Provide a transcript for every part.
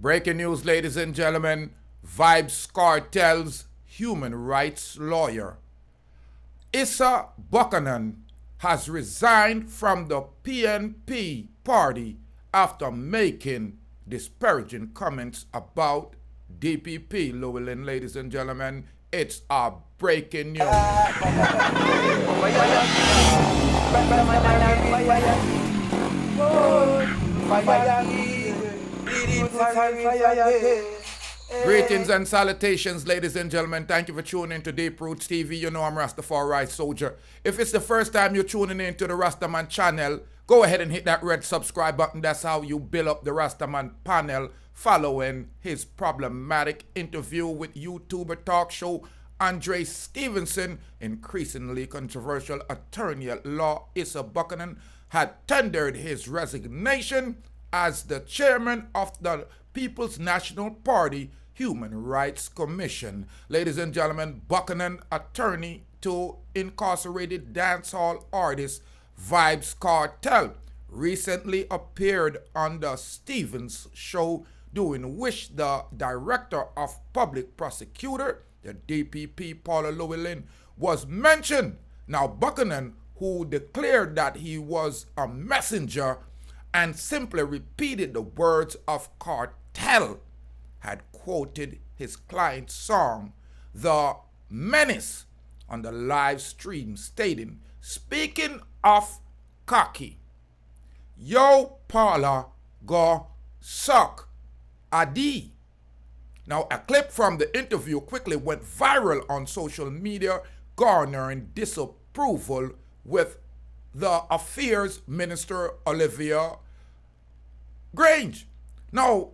Breaking news, ladies and gentlemen. Vybz Kartel's human rights lawyer, Isat Buchanan, has resigned from the PNP party after making disparaging comments about Dpp Llewellyn. Ladies and gentlemen, it's a breaking news. Greetings and salutations, ladies and gentlemen. Thank you for tuning in to Deep Roots TV. You know I'm Rastafari soldier. If it's the first time you're tuning in to the Rastaman channel, go ahead and hit that red subscribe button. That's how you build up the Rastaman panel following his problematic interview with YouTuber talk show Andre Stevenson. Increasingly controversial attorney at law Isat Buchanan had tendered his resignation as the chairman of the People's National Party Human Rights Commission. Ladies and gentlemen, Buchanan, attorney to incarcerated dancehall artist Vybz Kartel, recently appeared on the Stevens show, doing which the director of public prosecutor, the Dpp Paula Lewellyn, was mentioned. Now Buchanan, who declared that he was a messenger and simply repeated the words of Kartel, had quoted his client's song, The Menace, on the live stream, stating, "Speaking of cocky, yo Paula go suck a D." Now, a clip from the interview quickly went viral on social media, garnering disapproval with the Affairs Minister Olivia Grange. Now,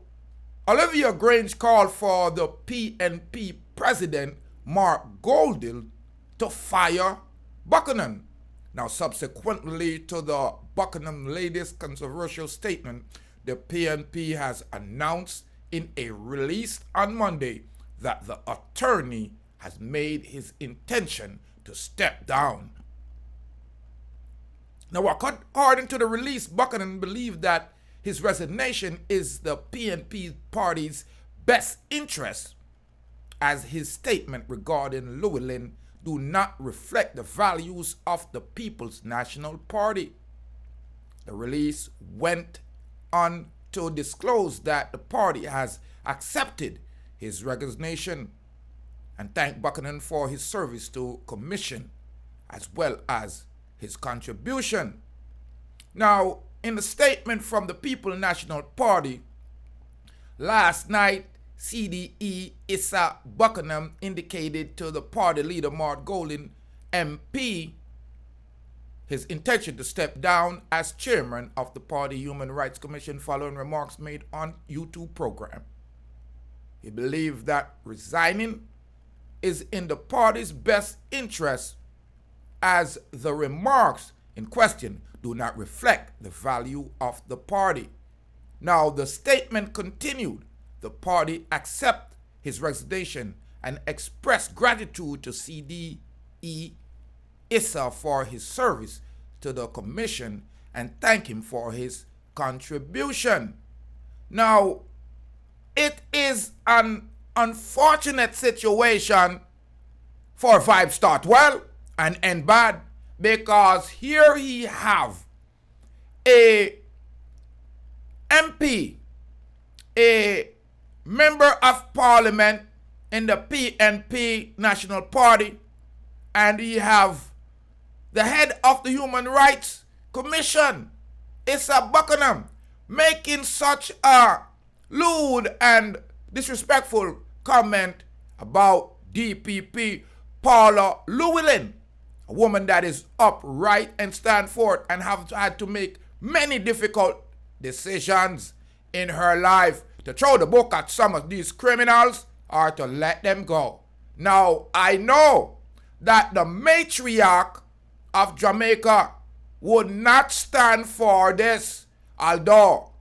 Olivia Grange called for the PNP President, Mark Goldil, to fire Buchanan. Now, subsequently to the Buchanan latest controversial statement, the PNP has announced in a release on Monday that the attorney has made his intention to step down. Now, according to the release, Buchanan believed that his resignation is the PNP party's best interest, as his statement regarding Llewellyn do not reflect the values of the People's National Party. The release went on to disclose that the party has accepted his resignation and thanked Buchanan for his service to commission as well as his contribution. Now, in a statement from the People's National Party, last night, Cde Isat Buchanan indicated to the party leader Mark Goldil, MP, his intention to step down as chairman of the Party Human Rights Commission following remarks made on YouTube program. He believed that resigning is in the party's best interest, as the remarks in question do not reflect the value of the party. Now, the statement continued, the party accept his resignation and express gratitude to Cde Isat for his service to the commission and thank him for his contribution. Now, it is an unfortunate situation for Vybz start well and end bad, because here he have a MP, a member of parliament in the PNP National Party, and he have the head of the Human Rights Commission, Isat Buchanan, making such a lewd and disrespectful comment about Dpp Paula Lewellyn, a woman that is upright and stand forth and have had to make many difficult decisions in her life to throw the book at some of these criminals or to let them go. Now, I know that the matriarch of Jamaica would not stand for this, although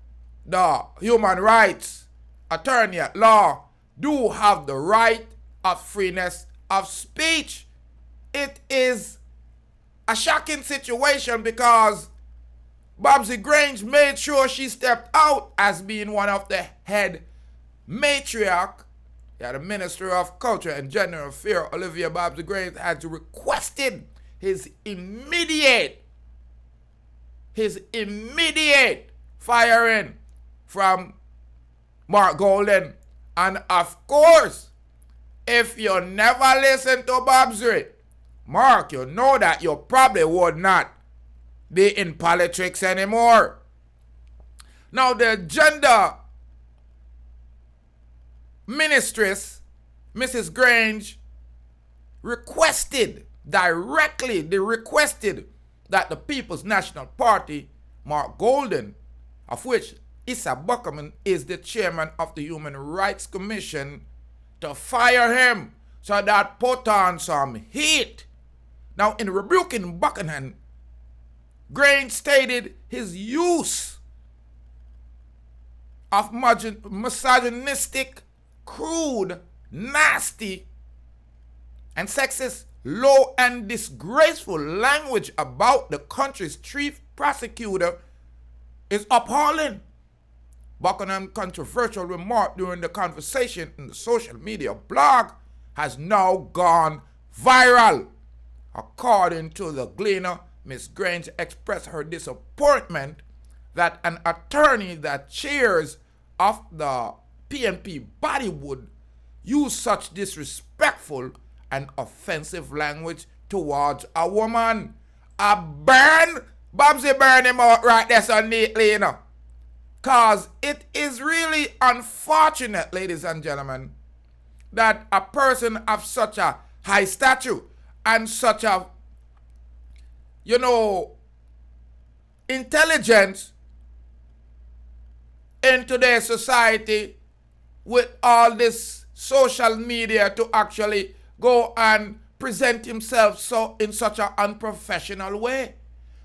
the human rights attorney at law do have the right of freeness of speech. It is a shocking situation because Olivia Grange made sure she stepped out as being one of the head matriarch, the Minister of Culture and General Affairs, Olivia Grange, has requested his immediate firing from Mark Golden. And of course, if you never listen to Vybz, Mark, you know that you probably would not be in politics anymore. Now, the gender ministress, Mrs. Grange, requested directly, that the People's National Party, Mark Golden, of which Isat Buchanan is the chairman of the Human Rights Commission, to fire him, so that put on some heat. Now, in rebuking Buchanan, Grange stated his use of misogynistic, crude, nasty, and sexist, low and disgraceful language about the country's chief prosecutor is appalling. Buchanan's controversial remark during the conversation in the social media blog has now gone viral. According to the Gleaner, Ms. Grange expressed her disappointment that an attorney that chairs of the PNP body would use such disrespectful and offensive language towards a woman. Vybz burn him out right there so neatly, you know. Because it is really unfortunate, ladies and gentlemen, that a person of such a high stature and such a, intelligence in today's society, with all this social media, to actually go and present himself so in such an unprofessional way.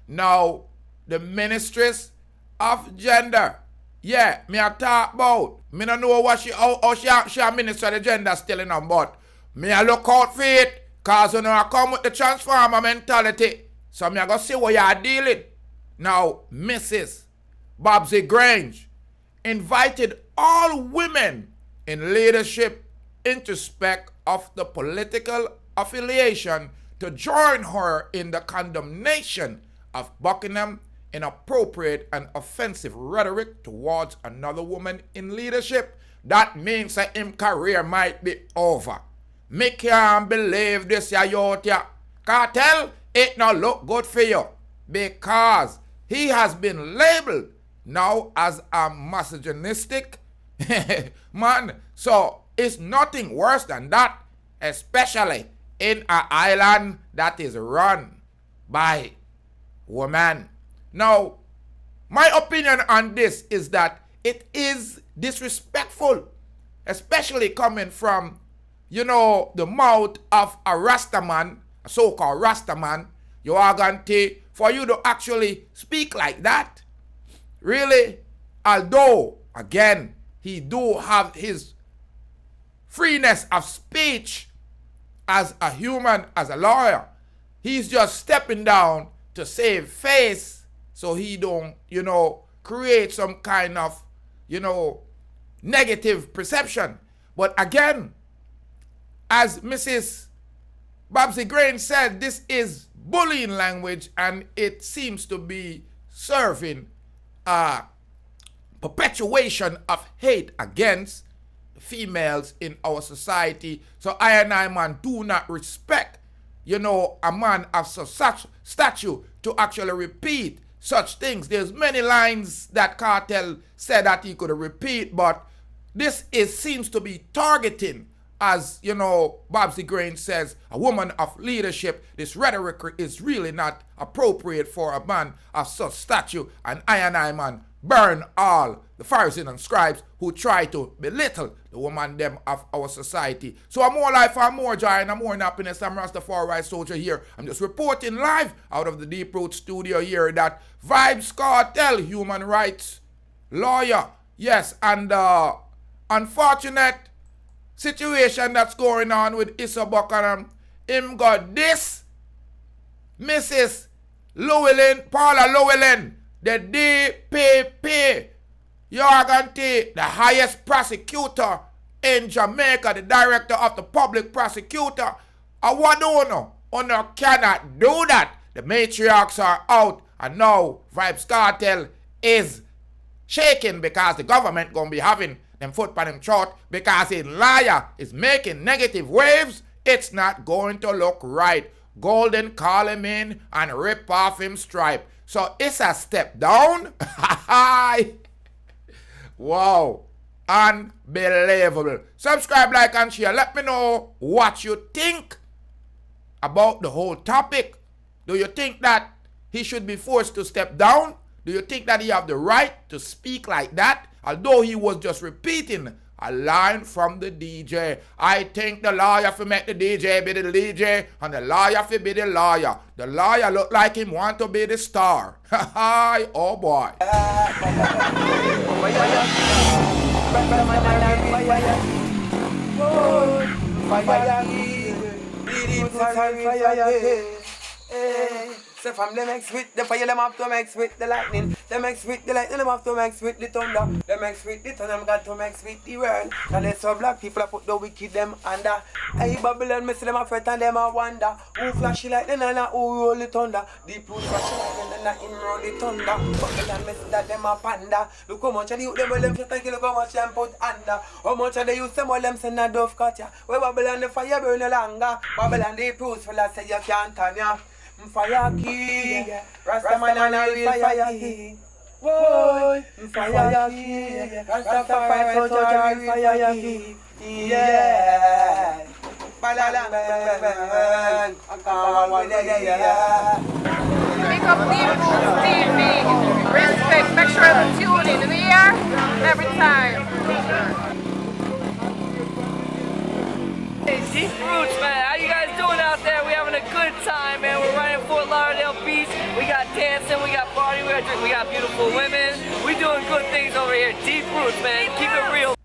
Now, the Ministries of Gender, yeah, me a talk about. Me no know what she a minister of the gender still in, but me a look out for it, cause I come with the transformer mentality. So me a go see what you are dealing. Now, Mrs. Vybz Grange invited all women in leadership, irrespective of the political affiliation, to join her in the condemnation of Buchanan inappropriate and offensive rhetoric towards another woman in leadership. That means that his career might be over. Me can't believe this, ya. Kartel, it not look good for you, because he has been labeled now as a misogynistic man. So it's nothing worse than that, especially in an island that is run by women. Now, my opinion on this is that it is disrespectful, especially coming from, the mouth of a Rastaman, a so-called Rastaman. You are going to, for you to actually speak like that. Really, although, again, he do have his freeness of speech as a human, as a lawyer, he's just stepping down to save face, so he don't, create some kind of, negative perception. But again, as Mrs. Vybz Grange said, this is bullying language, and it seems to be serving perpetuation of hate against females in our society. So I, man, do not respect, a man of such stature to actually repeat such things. There's many lines that Kartel said that he could repeat, but this seems to be targeting, as Vybz Grange says, a woman of leadership. This rhetoric is really not appropriate for a man of such stature, and I, man, burn all the Pharisees and scribes who try to belittle the woman them of our society. So I'm more life, I'm more joy, and I'm more happiness. I'm Rastafari soldier here. I'm just reporting live out of the Deep Root studio here that Vybz Kartel, human rights lawyer, yes, and unfortunate situation that's going on with Isat Buchanan, him got this Mrs. Llewellyn, Paula Lewellyn, the Dpp You are going to take the highest prosecutor in Jamaica, the director of the public prosecutor. And what do you know? You cannot do that. The matriarchs are out, and now Vybz Kartel is shaking because the government going to be having them foot on him throat because his liar is making negative waves. It's not going to look right. Golden call him in and rip off him stripe. So it's a step down. Wow. Unbelievable. Subscribe, like, and share. Let me know what you think about the whole topic. Do you think that he should be forced to step down? Do you think that he have the right to speak like that? Although he was just repeating a line from the DJ. I think the lawyer for make the DJ be the DJ and the lawyer for be the lawyer. The lawyer look like him want to be the star. Oh boy. So from them X with the fire, them have to mix with the lightning. Them X with the lightning, them have to mix with the thunder. Them X with the thunder, them got to mix with the world. And they so black people put the wicked them under. Hey Babylon, me see them a fret and them a wonder. Who flashy lightning and who roll the thunder? Deep root flashy lightning and him roll the thunder. Babylon, me see that them a panda. Look how much of the youth them, well them fret and kill, look how much them put under. How much of the youth them, well them send a dove cut ya. Where Babylon the fire burn no longer. Babylon the proofs full of say you can't turn ya. Fire key, Rastaman and a real fire key. Boy, fire key, Rastafari soldier real fire key. Yeah, balalang bang, Pick up Deep Roots TV. Respect, make sure to tune in here every time. Hey, Deep Roots, man. How you guys doing out there? We having a good time, man. We're right in Fort Lauderdale Beach. We got dancing, we got partying, we got drinking, we got beautiful women. We doing good things over here. Deep Roots, man. Keep it real.